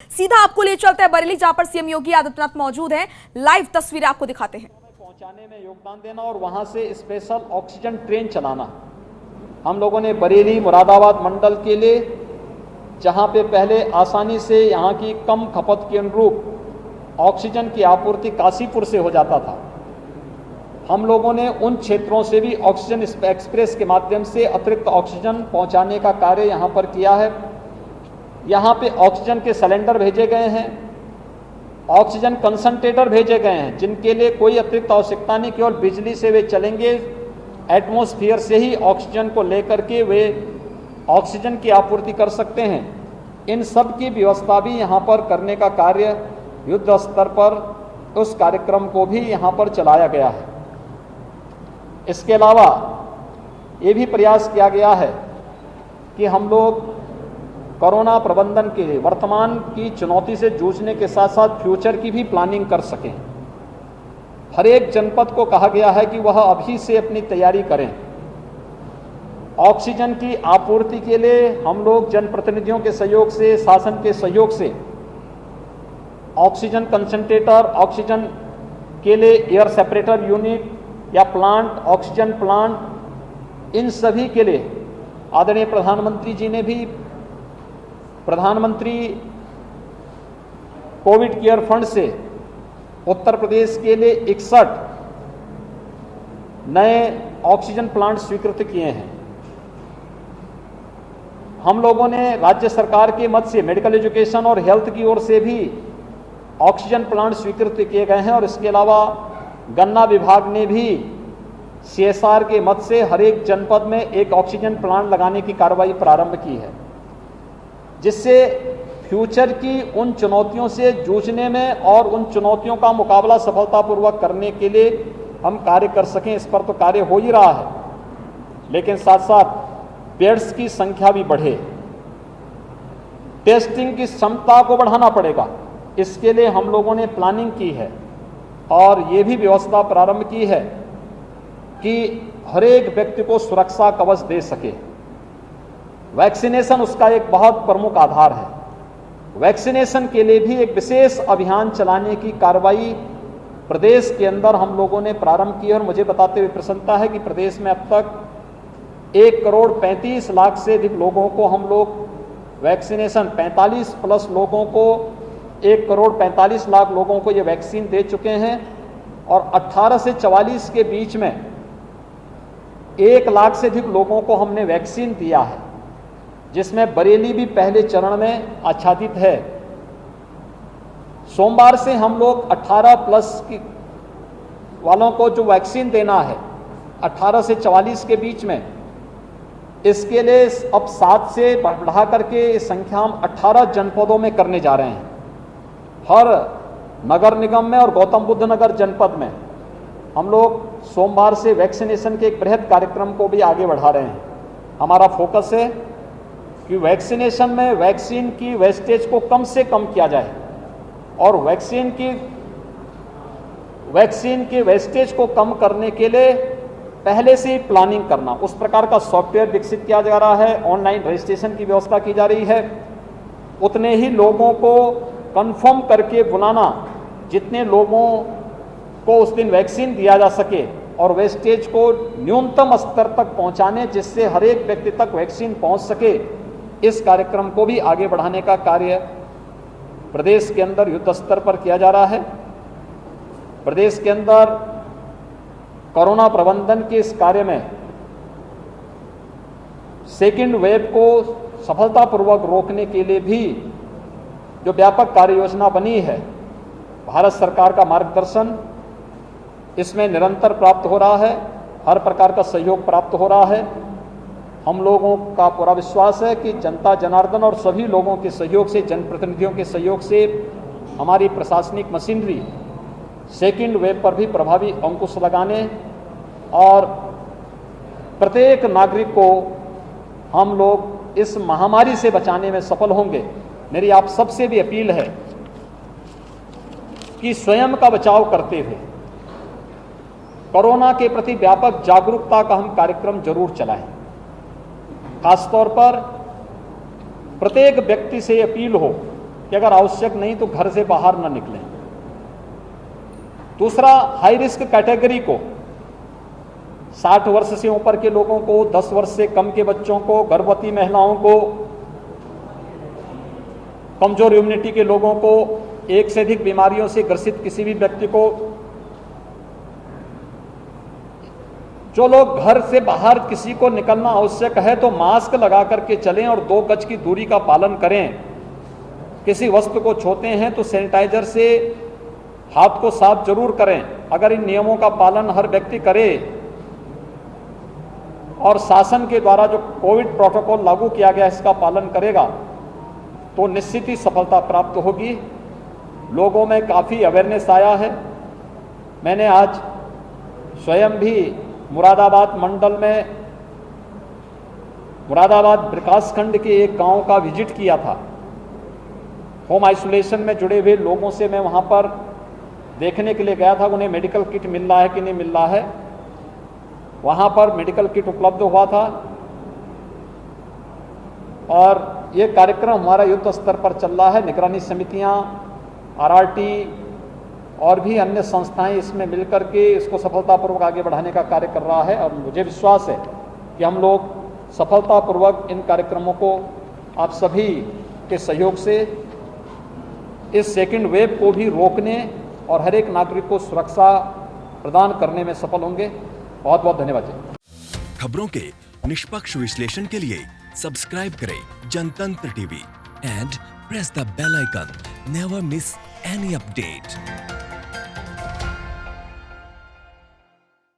सीधा आपको ले चलते हैं बरेली, जहां पर सीएम योगी आदित्यनाथ मौजूद हैं। लाइव तस्वीरें आपको दिखाते हैं। पहुंचाने में योगदान देना और वहां से स्पेशल ऑक्सीजन ट्रेन चलाना। हम लोगों ने बरेली मुरादाबाद मंडल के लिए, जहां पे पहले आसानी से यहाँ की कम खपत के अनुरूप ऑक्सीजन की आपूर्ति काशीपुर से हो जाता था, हम लोगों ने उन क्षेत्रों से भी ऑक्सीजन एक्सप्रेस के माध्यम से अतिरिक्त ऑक्सीजन पहुंचाने का कार्य यहाँ पर किया है। यहाँ पे ऑक्सीजन के सिलेंडर भेजे गए हैं, ऑक्सीजन कंसंट्रेटर भेजे गए हैं, जिनके लिए कोई अतिरिक्त आवश्यकता नहीं, केवल बिजली से वे चलेंगे। एटमॉस्फेयर से ही ऑक्सीजन को लेकर के वे ऑक्सीजन की आपूर्ति कर सकते हैं। इन सब की व्यवस्था भी यहाँ पर करने का कार्य युद्ध स्तर पर उस कार्यक्रम को भी यहाँ पर चलाया गया है। इसके अलावा ये भी प्रयास किया गया है कि हम लोग कोरोना प्रबंधन के लिए वर्तमान की चुनौती से जूझने के साथ साथ फ्यूचर की भी प्लानिंग कर सकें। हर एक जनपद को कहा गया है कि वह अभी से अपनी तैयारी करें। ऑक्सीजन की आपूर्ति के लिए हम लोग जनप्रतिनिधियों के सहयोग से, शासन के सहयोग से ऑक्सीजन कंसंट्रेटर, ऑक्सीजन के लिए एयर सेपरेटर यूनिट या प्लांट, ऑक्सीजन प्लांट, इन सभी के लिए आदरणीय प्रधानमंत्री जी ने भी प्रधानमंत्री कोविड केयर फंड से उत्तर प्रदेश के लिए 61 नए ऑक्सीजन प्लांट स्वीकृत किए हैं। हम लोगों ने राज्य सरकार के मद से मेडिकल एजुकेशन और हेल्थ की ओर से भी ऑक्सीजन प्लांट स्वीकृत किए गए हैं। और इसके अलावा गन्ना विभाग ने भी CSR के मद से हर एक जनपद में एक ऑक्सीजन प्लांट लगाने की कार्रवाई प्रारंभ की है, जिससे फ्यूचर की उन चुनौतियों से जूझने में और उन चुनौतियों का मुकाबला सफलतापूर्वक करने के लिए हम कार्य कर सकें। इस पर तो कार्य हो ही रहा है, लेकिन साथ साथ बेड्स की संख्या भी बढ़े, टेस्टिंग की क्षमता को बढ़ाना पड़ेगा। इसके लिए हम लोगों ने प्लानिंग की है और ये भी व्यवस्था प्रारंभ की है कि हर एक व्यक्ति को सुरक्षा कवच दे सके। वैक्सीनेशन उसका एक बहुत प्रमुख आधार है। वैक्सीनेशन के लिए भी एक विशेष अभियान चलाने की कार्रवाई प्रदेश के अंदर हम लोगों ने प्रारंभ की है। और मुझे बताते हुए प्रसन्नता है कि प्रदेश में अब तक 1,35,00,000 से अधिक लोगों को हम लोग वैक्सीनेशन, 45+ लोगों को, 1,45,00,000 लोगों को ये वैक्सीन दे चुके हैं। और 18 से 44 के बीच में 1 लाख से अधिक लोगों को हमने वैक्सीन दिया है, जिसमें बरेली भी पहले चरण में आच्छादित है। सोमवार से हम लोग 18+ वालों को जो वैक्सीन देना है 18 से 44 के बीच में, इसके लिए अब 7 से बढ़ा करके इस संख्या हम 18 जनपदों में करने जा रहे हैं। हर नगर निगम में और गौतम बुद्ध नगर जनपद में हम लोग सोमवार से वैक्सीनेशन के एक बृहद कार्यक्रम को भी आगे बढ़ा रहे हैं। हमारा फोकस है कि वैक्सीनेशन में वैक्सीन की वेस्टेज को कम से कम किया जाए और वैक्सीन की वेस्टेज को कम करने के लिए पहले से ही प्लानिंग करना। उस प्रकार का सॉफ्टवेयर विकसित किया जा रहा है, ऑनलाइन रजिस्ट्रेशन की व्यवस्था की जा रही है। उतने ही लोगों को कंफर्म करके बुलाना जितने लोगों को उस दिन वैक्सीन दिया जा सके, और वेस्टेज को न्यूनतम स्तर तक पहुंचाने, जिससे हर एक व्यक्ति तक वैक्सीन पहुंच सके। इस कार्यक्रम को भी आगे बढ़ाने का कार्य प्रदेश के अंदर युद्ध स्तर पर किया जा रहा है। प्रदेश के अंदर कोरोना प्रबंधन के इस कार्य में सेकेंड वेव को सफलतापूर्वक रोकने के लिए भी जो व्यापक कार्य योजना बनी है, भारत सरकार का मार्गदर्शन इसमें निरंतर प्राप्त हो रहा है, हर प्रकार का सहयोग प्राप्त हो रहा है। हम लोगों का पूरा विश्वास है कि जनता जनार्दन और सभी लोगों के सहयोग से, जनप्रतिनिधियों के सहयोग से हमारी प्रशासनिक मशीनरी सेकेंड वेव पर भी प्रभावी अंकुश लगाने और प्रत्येक नागरिक को हम लोग इस महामारी से बचाने में सफल होंगे। मेरी आप सबसे भी अपील है कि स्वयं का बचाव करते हुए कोरोना के प्रति व्यापक जागरूकता का हम कार्यक्रम जरूर चलाएं। खासतौर पर प्रत्येक व्यक्ति से अपील हो कि अगर आवश्यक नहीं तो घर से बाहर न निकलें। दूसरा, हाई रिस्क कैटेगरी को, 60 वर्ष से ऊपर के लोगों को, 10 वर्ष से कम के बच्चों को, गर्भवती महिलाओं को, कमजोर इम्यूनिटी के लोगों को, एक से अधिक बीमारियों से ग्रसित किसी भी व्यक्ति को, जो लोग घर से बाहर किसी को निकलना आवश्यक है तो मास्क लगा करके चलें और 2 गज की दूरी का पालन करें। किसी वस्तु को छूते हैं तो सैनिटाइजर से हाथ को साफ जरूर करें। अगर इन नियमों का पालन हर व्यक्ति करे और शासन के द्वारा जो कोविड प्रोटोकॉल लागू किया गया इसका पालन करेगा तो निश्चित ही सफलता प्राप्त होगी। लोगों में काफ़ी अवेयरनेस आया है। मैंने आज स्वयं भी मुरादाबाद मंडल में, मुरादाबाद विकासखंड के एक गांव का विजिट किया था। होम आइसोलेशन में जुड़े हुए लोगों से मैं वहां पर देखने के लिए गया था उन्हें मेडिकल किट मिल रहा है कि नहीं मिल रहा है। वहां पर मेडिकल किट उपलब्ध हुआ था और ये कार्यक्रम हमारा युद्ध स्तर पर चल रहा है। निगरानी समितियां, आरआरटी और भी अन्य संस्थाएं इसमें मिलकर के इसको सफलतापूर्वक आगे बढ़ाने का कार्य कर रहा है और मुझे विश्वास है कि हम लोग सफलतापूर्वक इन कार्यक्रमों को आप सभी के सहयोग से इस सेकंड वेव को भी रोकने और हर एक नागरिक को सुरक्षा प्रदान करने में सफल होंगे। बहुत बहुत धन्यवाद जी। खबरों के निष्पक्ष विश्लेषण के लिए सब्सक्राइब करें Jantantra TV and press the bell icon. Never miss any update.